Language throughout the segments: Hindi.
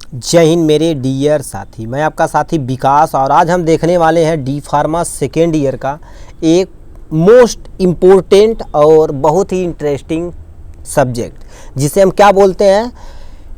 जय हिंद मेरे डियर साथी, मैं आपका साथी विकास और आज हम देखने वाले हैं डी फार्मा सेकेंड ईयर का एक मोस्ट इम्पोर्टेंट और बहुत ही इंटरेस्टिंग सब्जेक्ट जिसे हम क्या बोलते हैं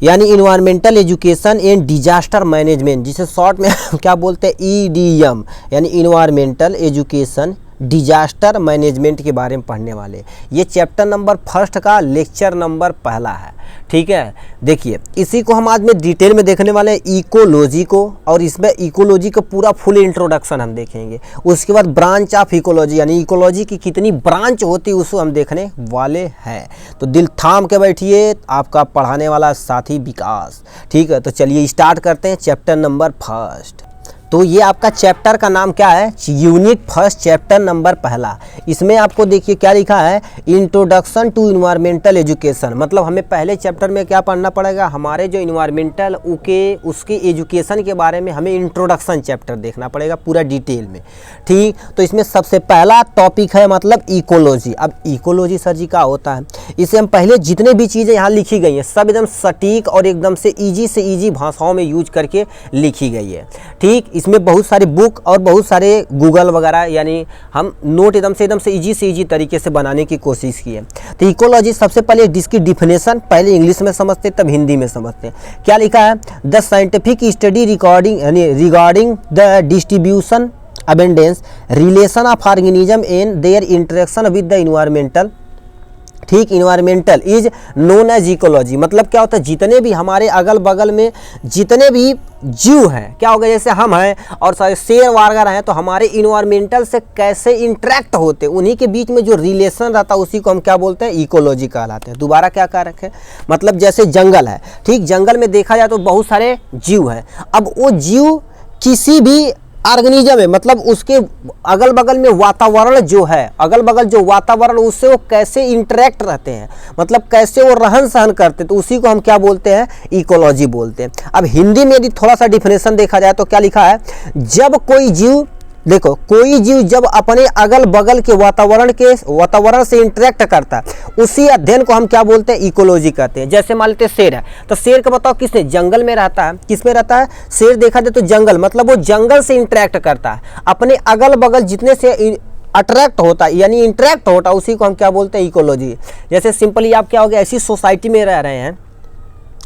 यानी environmental education and disaster management, जिसे शॉर्ट में हम क्या बोलते हैं ईडीएम यानी इन्वायरमेंटल एजुकेशन डिजास्टर मैनेजमेंट के बारे में पढ़ने वाले। ये चैप्टर नंबर फर्स्ट का लेक्चर नंबर पहला है। ठीक है, देखिए इसी को हम आज में डिटेल में देखने वाले हैं इकोलॉजी को, और इसमें इकोलॉजी का पूरा फुल इंट्रोडक्शन हम देखेंगे। उसके बाद ब्रांच ऑफ इकोलॉजी यानी इकोलॉजी की कितनी ब्रांच होती है उसको हम देखने वाले हैं। तो दिल थाम के बैठिए, आपका पढ़ाने वाला साथी विकास। ठीक है, तो चलिए स्टार्ट करते हैं चैप्टर नंबर फर्स्ट। तो ये आपका चैप्टर का नाम क्या है? यूनिट फर्स्ट चैप्टर नंबर पहला। इसमें आपको देखिए क्या लिखा है, इंट्रोडक्शन टू इन्वायरमेंटल एजुकेशन। मतलब हमें पहले चैप्टर में क्या पढ़ना पड़ेगा, हमारे जो इन्वायरमेंटल उसके एजुकेशन के बारे में हमें इंट्रोडक्शन चैप्टर देखना पड़ेगा पूरा डिटेल में। ठीक, तो इसमें सबसे पहला टॉपिक है मतलब इकोलॉजी। अब इकोलॉजी सर जी का होता है, इसे हम पहले जितने भी चीज़ें यहाँ लिखी गई हैं सब एकदम सटीक और एकदम से ईजी भाषाओं में यूज करके लिखी गई है। ठीक, इसमें बहुत सारे बुक और बहुत सारे गूगल वगैरह यानी हम नोट एकदम से ईजी तरीके से बनाने की कोशिश की है। तो इकोलॉजी सबसे पहले इसकी डिफिनेशन पहले इंग्लिश में समझते तब हिंदी में समझते हैं। क्या लिखा है? The scientific study regarding the distribution abundance relation of organism and their interaction with the environmental. ठीक, environmental is known as ecology. मतलब क्या होता है, जितने भी हमारे अगल बगल में जितने भी जीव हैं, क्या होगा, जैसे हम हैं और शेर वगैरह हैं, तो हमारे इन्वायरमेंटल से कैसे इंटरेक्ट होते हैं, उन्हीं के बीच में जो रिलेशन रहता है उसी को हम क्या बोलते हैं, इकोलॉजी कहलाते हैं। दोबारा क्या कह रखे, मतलब जैसे जंगल है, ठीक, जंगल में देखा जाए तो बहुत सारे जीव हैं। अब वो जीव किसी भी ऑर्गेनिज्म है, मतलब उसके अगल बगल में वातावरण जो है, अगल बगल जो वातावरण उससे वो कैसे इंटरेक्ट रहते हैं, मतलब कैसे वो रहन सहन करते हैं, तो उसी को हम क्या बोलते हैं, इकोलॉजी बोलते हैं। अब हिंदी में यदि थोड़ा सा डिफिनेशन देखा जाए तो क्या लिखा है, जब कोई जीव, देखो कोई जीव जब अपने अगल बगल के वातावरण से इंटरेक्ट करता है उसी अध्ययन को हम क्या बोलते हैं, इकोलॉजी कहते हैं। जैसे मान लेते हैं शेर है, तो शेर का बताओ किसने, जंगल में रहता है। किस में रहता है? शेर देखा जाए तो जंगल, मतलब वो जंगल से इंटरेक्ट करता है, अपने अगल बगल जितने से अट्रैक्ट होता है यानी इंटरेक्ट होता है उसी को हम क्या बोलते हैं, इकोलॉजी। जैसे सिंपली आप क्या हो गया, ऐसी सोसाइटी में रह रहे हैं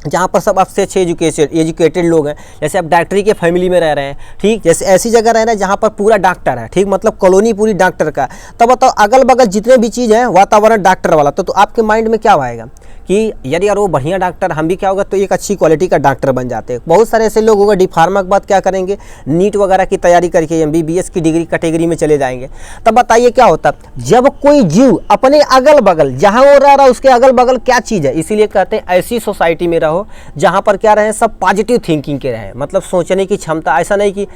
जहाँ पर सब आपसे अच्छे एजुकेटेड लोग हैं, जैसे आप डॉक्टरी के फैमिली में रह रहे हैं, ठीक, जैसे ऐसी जगह रह रहे हैं जहाँ पर पूरा डॉक्टर है, ठीक, मतलब कॉलोनी पूरी डॉक्टर का। तब बताओ अगल बगल जितने भी चीज़ हैं वातावरण डॉक्टर वाला, तो आपके माइंड में क्या आएगा कि यदि यार वो बढ़िया डॉक्टर, हम भी क्या होगा तो एक अच्छी क्वालिटी का डॉक्टर बन जाते हैं। बहुत सारे ऐसे लोग होगा डी फार्मा के बाद क्या करेंगे, नीट वगैरह की तैयारी करके एमबीबीएस की डिग्री कैटेगरी में चले जाएंगे। तब बताइए क्या होता, जब कोई जीव अपने अगल बगल जहाँ वो रह रहा है उसके अगल बगल क्या चीज़ है, इसीलिए कहते हैं ऐसी सोसाइटी में रहो जहाँ पर क्या रहे, सब पॉजिटिव थिंकिंग के रहे, मतलब सोचने की क्षमता। ऐसा नहीं कि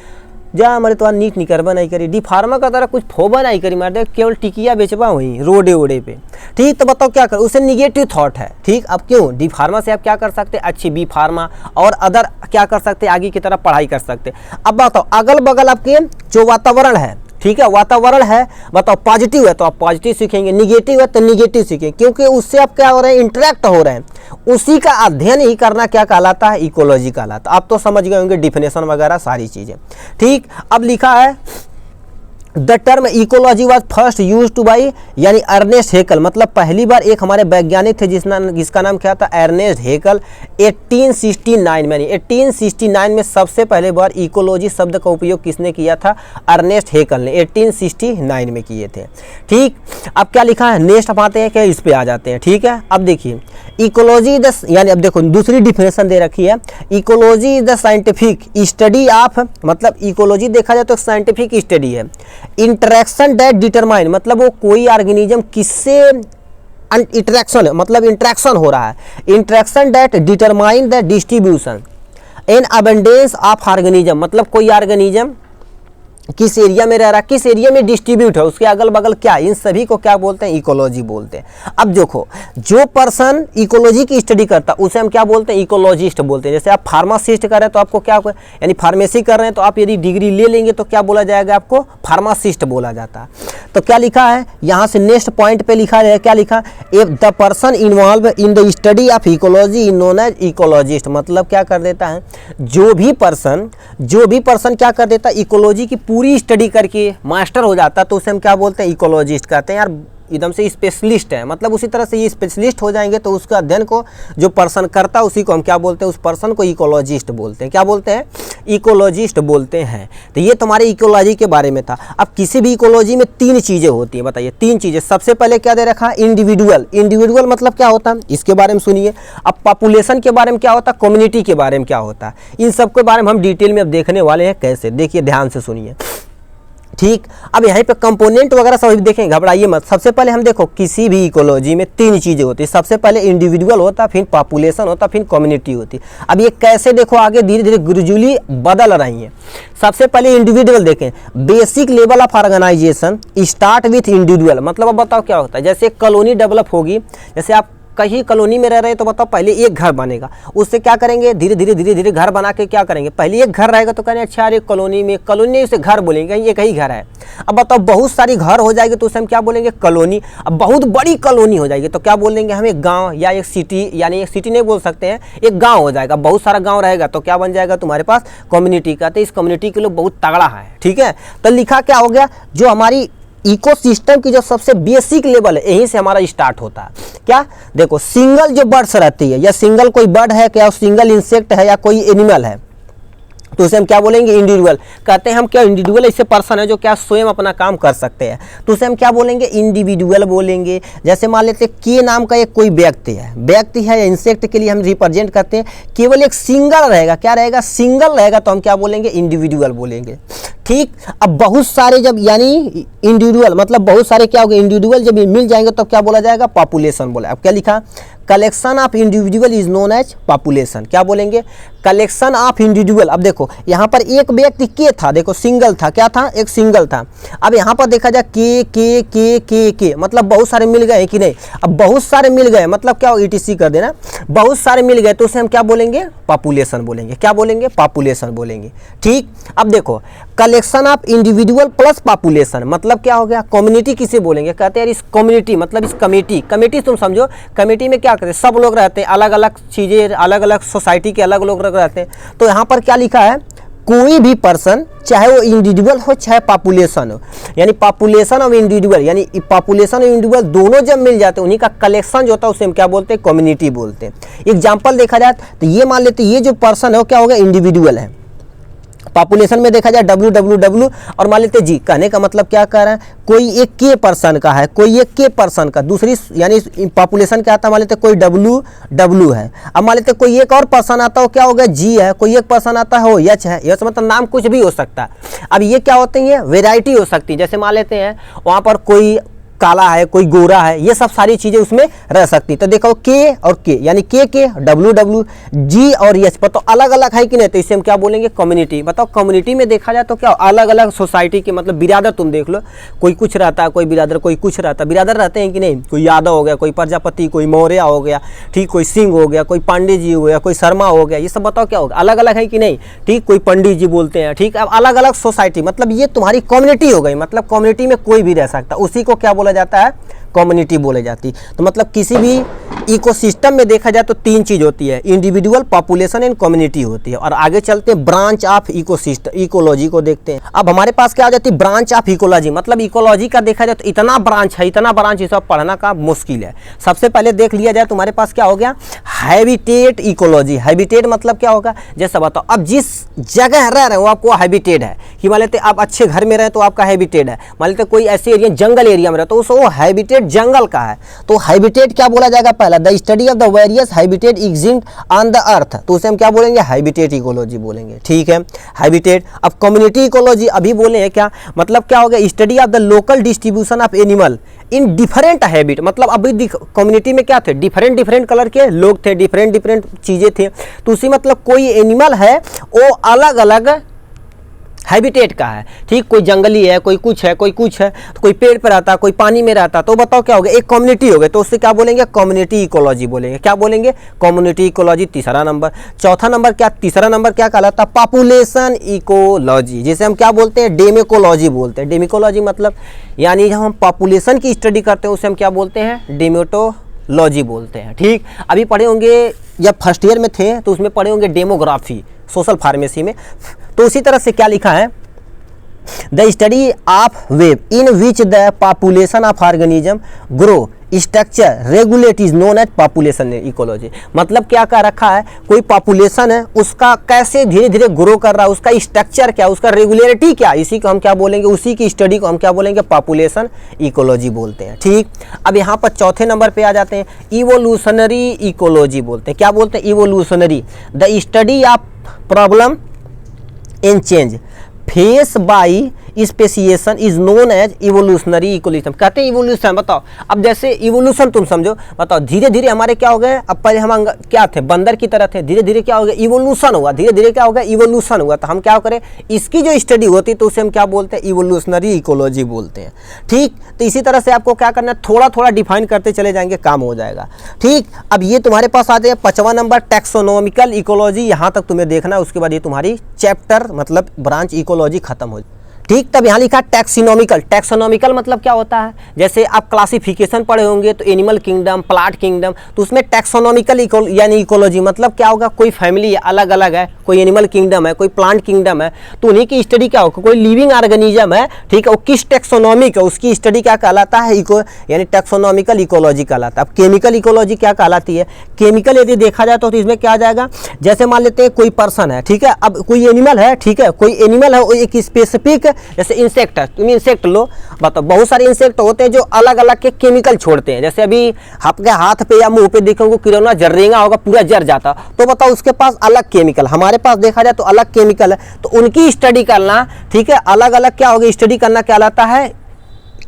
जा हमारे तो नीट निकरबा नहीं करी, डी फार्मा का तरह कुछ फोबा नहीं करी, मार दे केवल टिकिया बेचबा वहीं रोडे वोडे पे। ठीक, तो बताओ क्या कर, उसे निगेटिव थॉट है। ठीक, अब क्यों डी फार्मा से आप क्या कर सकते हैं, अच्छी बी फार्मा और अदर क्या कर सकते हैं, आगे की तरफ पढ़ाई कर सकते हैं। अब बताओ अगल बगल आपके जो वातावरण है, ठीक है, वातावरण है, बताओ पॉजिटिव है तो आप पॉजिटिव सीखेंगे, निगेटिव है तो निगेटिव सीखेंगे, क्योंकि उससे आप क्या हो रहे हैं, इंटरेक्ट हो रहे हैं। उसी का अध्ययन ही करना क्या कहलाता है, इकोलॉजी कहलाता है। आप तो समझ गए होंगे डिफिनेशन वगैरह सारी चीज़ें। ठीक, अब लिखा है the term ecology was first use two by यानी अर्नेस्ट हेकल। मतलब पहली बार एक हमारे वैज्ञानिक थे जिसका नाम क्या था, अर्नेस्ट हेकल। 1869 में 1869 में सबसे पहले बार इकोलॉजी शब्द का उपयोग किसने किया था, अर्नेस्ट हेकल ने 1869 में किए थे। ठीक, अब क्या लिखा है, नेक्स्ट अब आते हैं क्या, इस पे आ जाते हैं। ठीक है, अब देखिए इकोलॉजी द यानी अब देखो दूसरी डिफिनेशन दे रखी है, ecology is the scientific study of, मतलब इकोलॉजी देखा जाए तो साइंटिफिक स्टडी है, इंटरेक्शन दैट डिटरमाइन, मतलब वो कोई ऑर्गेनिज्म किससे इंटरेक्शन, मतलब इंटरेक्शन हो रहा है, interaction that determine the distribution and abundance of organism, मतलब कोई ऑर्गेनिज्म किस एरिया में रह रहा है, किस एरिया में डिस्ट्रीब्यूट है, उसके अगल बगल क्या, इन सभी को क्या बोलते हैं, इकोलॉजी बोलते हैं। अब देखो, जो पर्सन इकोलॉजी की स्टडी करता है उसे हम क्या बोलते हैं, इकोलॉजिस्ट बोलते हैं। जैसे आप फार्मासिस्ट कर रहे हैं तो आपको क्या, यानी फार्मेसी कर रहे हैं तो आप यदि डिग्री ले लेंगे तो क्या बोला जाएगा, आपको फार्मासिस्ट बोला जाता है। तो क्या लिखा है यहाँ से नेक्स्ट पॉइंट पे लिखा है, क्या लिखा, if the person involve in the study of ecology is known as ecologist. मतलब क्या कर देता है, जो भी पर्सन क्या कर देता है, इकोलॉजी की पूरी स्टडी करके मास्टर हो जाता है तो उसे हम क्या बोलते हैं, इकोलॉजिस्ट कहते हैं। यार एकदम से स्पेशलिस्ट है, मतलब उसी तरह से ये स्पेशलिस्ट हो जाएंगे तो उसका अध्ययन को जो पर्सन करता है उसी को हम क्या बोलते हैं, उस पर्सन को इकोलॉजिस्ट बोलते हैं। क्या बोलते हैं, इकोलॉजिस्ट बोलते हैं। तो ये तुम्हारे इकोलॉजी के बारे में था। अब किसी भी इकोलॉजी में 3 चीज़ें होती हैं, बताइए 3 चीज़ें। सबसे पहले क्या दे रखा है, इंडिविजुअल मतलब क्या होता है, इसके बारे में सुनिए। अब पॉपुलेशन के बारे में क्या होता है, कम्युनिटी के बारे में क्या होता है, इन सब के बारे में हम डिटेल में अब देखने वाले हैं। कैसे, देखिए ध्यान से सुनिए, ठीक। अब यहाँ पे कंपोनेंट वगैरह सब देखें, घबराइए मत। सबसे पहले हम देखो, किसी भी इकोलॉजी में 3 चीज़ें होती है। सबसे पहले इंडिविजुअल होता, फिर पॉपुलेशन होता, फिर कम्युनिटी होती। अब ये कैसे, देखो आगे धीरे धीरे ग्रेजुअली बदल रही हैं। सबसे पहले इंडिविजुअल देखें, basic level of organisation start with individual. मतलब अब बताओ क्या होता है, जैसे कॉलोनी डेवलप होगी, जैसे आप कहीं कॉलोनी में रह रहे हैं तो बताओ पहले एक घर बनेगा, उससे क्या करेंगे, धीरे धीरे घर बना के क्या करेंगे, पहले एक घर रहेगा तो कहेंगे अच्छा यार कॉलोनी में, कॉलोनी उसे घर बोलेंगे, कहीं एक ही घर है। अब बताओ बहुत सारी घर हो जाएगी तो उसे हम क्या बोलेंगे, कॉलोनी। अब बहुत बड़ी कॉलोनी हो जाएगी तो क्या बोलेंगे हम, एक गाँव या एक सिटी, यानी एक सिटी नहीं बोल सकते हैं, एक गाँव हो जाएगा। बहुत सारा गाँव रहेगा तो क्या बन जाएगा तुम्हारे पास, कम्युनिटी का। तो इस कम्युनिटी के लोग बहुत तगड़ा है, ठीक है। तो लिखा क्या हो गया, जो हमारी इकोसिस्टम की जो सबसे बेसिक लेवल है यहीं से हमारा स्टार्ट होता है। क्या, देखो सिंगल जो बर्ड्स रहती है, या सिंगल कोई बर्ड है, क्या सिंगल इंसेक्ट है या कोई एनिमल है, तो उसे हम क्या बोलेंगे, इंडिविजुअल। कहते हैं हम क्या, इंडिविजुअल ऐसे पर्सन है जो क्या स्वयं अपना काम कर सकते हैं, तो उसे हम क्या बोलेंगे, इंडिविजुअल बोलेंगे। जैसे मान लेते के नाम का एक कोई व्यक्ति है या इंसेक्ट के लिए हम रिप्रेजेंट करते हैं, केवल एक सिंगल रहेगा, क्या रहेगा, सिंगल रहेगा, तो हम क्या बोलेंगे, इंडिविजुअल बोलेंगे, ठीक। अब बहुत सारे जब, यानी इंडिविजुअल मतलब बहुत सारे क्या हो गए, इंडिविजुअल जब मिल जाएंगे तो क्या बोला जाएगा, पॉपुलेशन बोला। अब क्या लिखा, collection of individual is known as population. क्या बोलेंगे, कलेक्शन ऑफ इंडिविजुअल। अब देखो यहाँ पर एक व्यक्ति के था, देखो सिंगल था, क्या था, एक सिंगल था। अब यहाँ पर देखा जाए के मतलब बहुत सारे मिल गए कि नहीं। अब बहुत सारे मिल गए मतलब क्या, ईटीसी कर देना, बहुत सारे मिल गए तो उसे हम क्या बोलेंगे, पॉपुलेशन बोलेंगे। क्या बोलेंगे, पॉपुलेशन बोलेंगे, ठीक। अब देखो collection of individual plus population मतलब क्या हो गया, कम्युनिटी किसे बोलेंगे, कहते हैं यार इस कम्युनिटी मतलब इस कमेटी तुम समझो, कमेटी में क्या करते हैं, सब लोग रहते हैं, अलग अलग चीज़ें, अलग अलग सोसाइटी के अलग लोग रहते हैं। तो यहाँ पर क्या लिखा है, कोई भी पर्सन चाहे वो इंडिविजुअल हो चाहे पॉपुलेशन हो, यानी पॉपुलेशन ऑफ इंडिविजुअल, यानी पॉपुलेशन और इंडिविजुअल दोनों जब मिल जाते हैं उन्हीं का कलेक्शन जो होता है उसे हम क्या बोलते हैं, कम्युनिटी बोलते हैं। एग्जाम्पल देखा जाए तो ये मान लेते ये जो पर्सन है वो क्या होगा, इंडिविजुअल है। पॉपुलेशन में देखा जाए WWW और मान लेते जी, कहने का मतलब क्या कह रहा है, कोई एक के पर्सन का है, कोई एक के पर्सन का, दूसरी यानी पॉपुलेशन क्या आता है, मान लेते कोई WW है। अब मान लेते कोई एक और पर्सन आता हो, क्या होगा, जी है, कोई एक पर्सन आता है वो H है, यह मतलब नाम कुछ भी हो सकता है। अब ये क्या होते हैं, ये वेराइटी हो सकती है। जैसे मान लेते हैं वहाँ पर कोई काला है, कोई गोरा है, ये सब सारी चीजें उसमें रह सकती। तो देखो के और के, यानी के WW, जी और एच पर तो अलग अलग है कि नहीं, तो इसे हम क्या बोलेंगे, कम्युनिटी। बताओ कम्युनिटी में देखा जाए तो क्या अलग अलग सोसाइटी के मतलब बिरादर तुम देख लो, कोई कुछ रहता है, कोई बिरादर कोई कुछ रहता है, बिरादर रहते हैं कि नहीं, कोई यादव हो गया, कोई प्रजापति, कोई मौर्य हो गया, ठीक, कोई सिंह हो गया, कोई पांडे जी हो गया, कोई शर्मा हो गया, ये सब बताओ क्या होगा, अलग अलग है कि नहीं, ठीक, कोई पंडित जी बोलते हैं, ठीक। अब अलग अलग सोसाइटी मतलब ये तुम्हारी कम्युनिटी हो गई, मतलब कम्युनिटी में कोई भी रह सकता, उसी को क्या बोला जाता है, कम्युनिटी बोले जाती। तो मतलब किसी भी इकोसिस्टम में देखा जाए तो 3 चीज होती है, इंडिविजुअल, पॉपुलेशन एंड कम्युनिटी होती है। और आगे चलते हैं ब्रांच ऑफ इकोसिस्टम, इकोलॉजी को देखते हैं। अब हमारे पास क्या आ जाती है, ब्रांच ऑफ इकोलॉजी। मतलब इकोलॉजी का देखा जाए तो इतना ब्रांच है, इतना ब्रांच ये सब पढ़ना का मुश्किल है। सबसे पहले देख लिया जाए तुम्हारे पास क्या हो गया, हैबिटेट इकोलॉजी। हैबिटेट मतलब क्या होगा, जैसा बताओ अब जिस जगह रह रहे हो आपको हैबिटेट है, कि मान लेते आप अच्छे घर में रहे तो आपका हैबिटेट है, मान लेते कोई ऐसे एरिया जंगल एरिया में रहे तो वो हैबिटेट जंगल का है। तो हैबिटेट क्या बोला जाएगा, पहला the study of the various habitat exist on the earth, तो उसे हम क्या बोलेंगे, हैबिटेट इकोलॉजी बोलेंगे, ठीक है, हैबिटेट। अब कम्युनिटी इकोलॉजी अभी बोले हैं क्या, मतलब क्या हो गया, study of the local distribution of animal in different habit. मतलब अभी कम्युनिटी में क्या थे, डिफरेंट कलर के लोग थे, डिफरेंट चीजें थे, तो उसी मतलब कोई एनिमल है वो अलग अलग हैबिटेट का है, ठीक, कोई जंगली है, कोई कुछ है, तो कोई पेड़ पर रहता, कोई पानी में रहता, तो बताओ क्या होगा, एक कम्युनिटी हो गई, तो उससे क्या बोलेंगे, कम्युनिटी इकोलॉजी बोलेंगे। क्या बोलेंगे, कम्युनिटी इकोलॉजी, तीसरा नंबर। चौथा नंबर क्या, तीसरा नंबर क्या कहलाता है, पॉपुलेशन इकोलॉजी, जिसे हम क्या बोलते हैं, डेमिकोलॉजी बोलते हैं। डेमिकोलॉजी मतलब यानी जब हम पॉपुलेशन की स्टडी करते हैं उसे हम क्या बोलते हैं, डेमेटोलॉजी बोलते हैं, ठीक। अभी पढ़े होंगे, जब फर्स्ट ईयर में थे तो उसमें पढ़े होंगे डेमोग्राफी सोशल फार्मेसी में, तो उसी तरह से क्या लिखा है, the study of web in which the population of organism grow structure regulate is known as population ecology. मतलब क्या कह रखा है, कोई पॉपुलेशन है उसका कैसे धीरे धीरे ग्रो कर रहा है, उसका स्ट्रक्चर क्या, उसका रेगुलेरिटी क्या, इसी को हम क्या बोलेंगे, उसी की स्टडी को हम क्या बोलेंगे, पॉपुलेशन इकोलॉजी बोलते हैं, ठीक। अब यहाँ पर चौथे नंबर पे आ जाते हैं, इवोल्यूशनरी इकोलॉजी बोलते हैं। क्या बोलते हैं, evolutionary, the study of problem in change face by speciation is known as evolutionary ecology. कहते हैं इवोल्यूशन, बताओ अब जैसे इवोल्यूशन तुम समझो, बताओ धीरे धीरे हमारे क्या हो गए, अब पहले हम क्या थे, बंदर की तरह थे, धीरे धीरे क्या हो गया, इवोल्यूशन हुआ, धीरे धीरे क्या हो गया, इवोल्यूशन हुआ, तो हम क्या करें, इसकी जो स्टडी होती है तो उसे हम क्या बोलते हैं, इवोल्यूशनरी इकोलॉजी बोलते हैं, ठीक। तो इसी तरह से आपको क्या करना है, थोड़ा थोड़ा डिफाइन करते चले जाएंगे, काम हो जाएगा, ठीक। अब ये तुम्हारे पास आ जाए 5वां नंबर, टैक्सोनॉमिकल इकोलॉजी, यहाँ तक तुम्हें देखना है, उसके बाद ये तुम्हारी चैप्टर मतलब ब्रांच इकोलॉजी खत्म हो, ठीक। तब यहाँ लिखा टैक्सोनॉमिकल। टैक्सोनॉमिकल मतलब क्या होता है, जैसे आप क्लासिफिकेशन पढ़े होंगे तो एनिमल किंगडम, प्लांट किंगडम, तो उसमें टैक्सोनॉमिकल यानी इकोलॉजी मतलब क्या होगा, कोई फैमिली अलग अलग है, कोई एनिमल किंगडम है, कोई प्लांट किंगडम है, तो उन्हीं की स्टडी क्या होगा, कोई लिविंग ऑर्गेनिज्म है, ठीक है, वो किस टैक्सोनॉमिक है, उसकी स्टडी क्या कहलाता है, यानी टैक्सोनॉमिकल इकोलॉजी कहलाता है। अब केमिकल इकोलॉजी क्या कहलाती है, केमिकल यदि देखा जाए तो इसमें क्या आ जाएगा, जैसे मान लेते हैं कोई पर्सन है, ठीक है, अब कोई एनिमल है, ठीक है, कोई एनिमल है, वो एक स्पेसिफिक, जैसे इंसेक्ट है, तुम इंसेक्ट लो, बताओ बहुत सारे इंसेक्ट होते हैं जो अलग अलग के केमिकल छोड़ते हैं, जैसे अभी आपके हाथ पे या मुंह पे देखोगे किरौना जर्रेंगा होगा, पूरा जर जाता, तो बताओ उसके पास अलग केमिकल, हमारे पास देखा जाए तो अलग केमिकल है, तो उनकी स्टडी करना, ठीक है, अलग अलग क्या होगी, स्टडी करना कहलाता है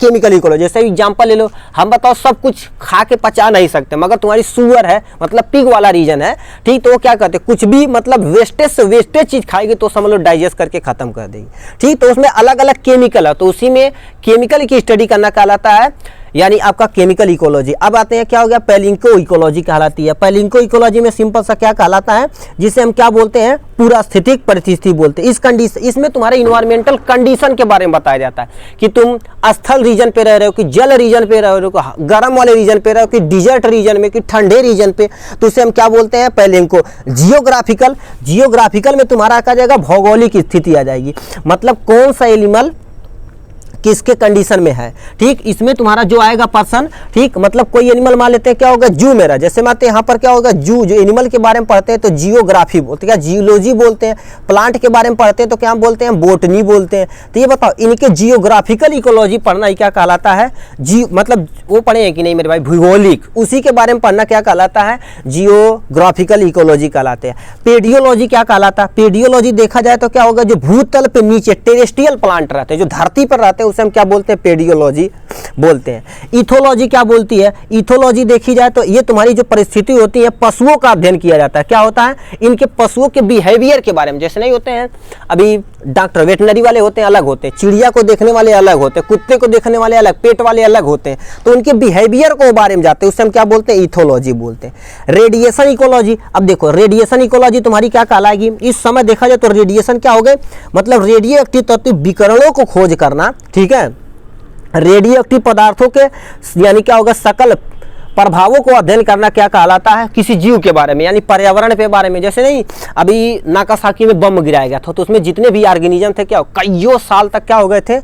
केमिकल इकोलॉजी। जैसे एग्जांपल ले लो, हम बताओ सब कुछ खा के पचा नहीं सकते, मगर तुम्हारी सुअर है, मतलब पिग वाला रीजन है, ठीक, तो वो क्या करते हैं, कुछ भी मतलब वेस्टेज चीज खाएगी तो समझ लो डाइजेस्ट करके खत्म कर देगी, ठीक। तो उसमें अलग अलग केमिकल है, तो उसी में केमिकल की स्टडी करना कहलाता है यानी आपका केमिकल इकोलॉजी। अब आते हैं क्या हो गया, पैलिंको इकोलॉजी कहलाती है। पैलिंको इकोलॉजी में सिंपल सा क्या कहलाता है, जिसे हम क्या बोलते हैं, पूरा स्थितिक परिस्थिति बोलते हैं। इस कंडीशन, इसमें तुम्हारे इन्वायरमेंटल कंडीशन के बारे में बताया जाता है कि तुम स्थल रीजन पे रह रहे हो, कि जल रीजन पे रह रहे हो, गर्म वाले रीजन पे रह रहे हो, कि डिजर्ट रीजन में, कि ठंडे रीजन पे, तो उसे हम क्या बोलते हैं, पैलिंको। जियोग्राफिकल में तुम्हारा क्या जाएगा, भौगोलिक स्थिति आ जाएगी, मतलब कौन सा एनिमल किसके कंडीशन में है, ठीक। इसमें तुम्हारा जो आएगा पर्सन, ठीक, मतलब कोई एनिमल मान लेते हैं क्या होगा, जू मेरा, जैसे मानते हैं यहाँ पर क्या होगा, जू, जो एनिमल के बारे में पढ़ते हैं तो जियोग्राफी बोलते हैं, क्या जियोलॉजी बोलते हैं। प्लांट के बारे में पढ़ते हैं तो क्या बोलते हैं, बोटनी बोलते हैं। तो ये बताओ इनके जियोग्राफिकल इकोलॉजी पढ़ना ही क्या कहलाता है, मतलब वो पढ़े हैं कि नहीं मेरे भाई, भूगोलिक, उसी के बारे में पढ़ना क्या कहलाता है, जियोग्राफिकल इकोलॉजी कहलाते हैं। पेडियोलॉजी क्या कहलाता है, पेडियोलॉजी देखा जाए तो क्या होगा, जो भूतल पे नीचे टेरेस्ट्रियल प्लांट रहते हैं, जो धरती पर रहते हैं, उसे हम क्या बोलते हैं, पेडियोलॉजी बोलते हैं। इथोलॉजी क्या बोलती है, इथोलॉजी देखी जाए तो ये तुम्हारी जो परिस्थिति होती है, पशुओं का अध्ययन किया जाता है। क्या होता है, इनके पशुओं के बिहेवियर के बारे में, जैसे नहीं होते हैं अभी डॉक्टर वेटनरी वाले होते हैं, अलग होते हैं, चिड़िया को देखने वाले अलग होते हैं, कुत्ते को देखने वाले अलग, पेट वाले अलग होते हैं, तो उनके बिहेवियर को बारे में जाते हैं, उससे हम क्या बोलते हैं, इथोलॉजी बोलते हैं। रेडिएशन इकोलॉजी, अब देखो रेडिएशन इकोलॉजी तुम्हारी क्या कहलाएगी, इस समय देखा जाए तो रेडिएशन क्या हो गए, मतलब रेडियो एक्टिव तत्व विकिरणों को खोज करना, ठीक है, रेडियो एक्टिव पदार्थों के यानी क्या होगा, सकल प्रभावों को अध्ययन करना क्या कहलाता है, किसी जीव के बारे में, यानी पर्यावरण के बारे में। जैसे नहीं अभी नागासाकी में बम गिराया गया था, तो उसमें जितने भी ऑर्गेनिज्म थे क्या कईयों साल तक क्या हो गए थे,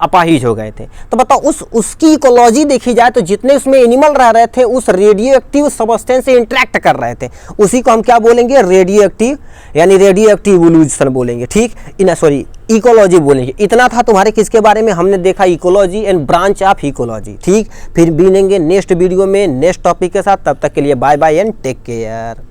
अपाहिज हो गए थे। तो बताओ उसकी इकोलॉजी देखी जाए तो जितने उसमें एनिमल रह रहे थे उस रेडियो एक्टिव सब्सटेंस से इंटरेक्ट कर रहे थे, उसी को हम क्या बोलेंगे, रेडियो एक्टिव, यानी रेडियो एक्टिव इवोल्यूशन बोलेंगे, ठीक, इकोलॉजी बोलेंगे। इतना था तुम्हारे किसके बारे में, हमने देखा ecology and branch of ecology, ठीक। फिर मिलेंगे नेक्स्ट वीडियो में नेक्स्ट टॉपिक के साथ, तब तक के लिए bye bye and take care.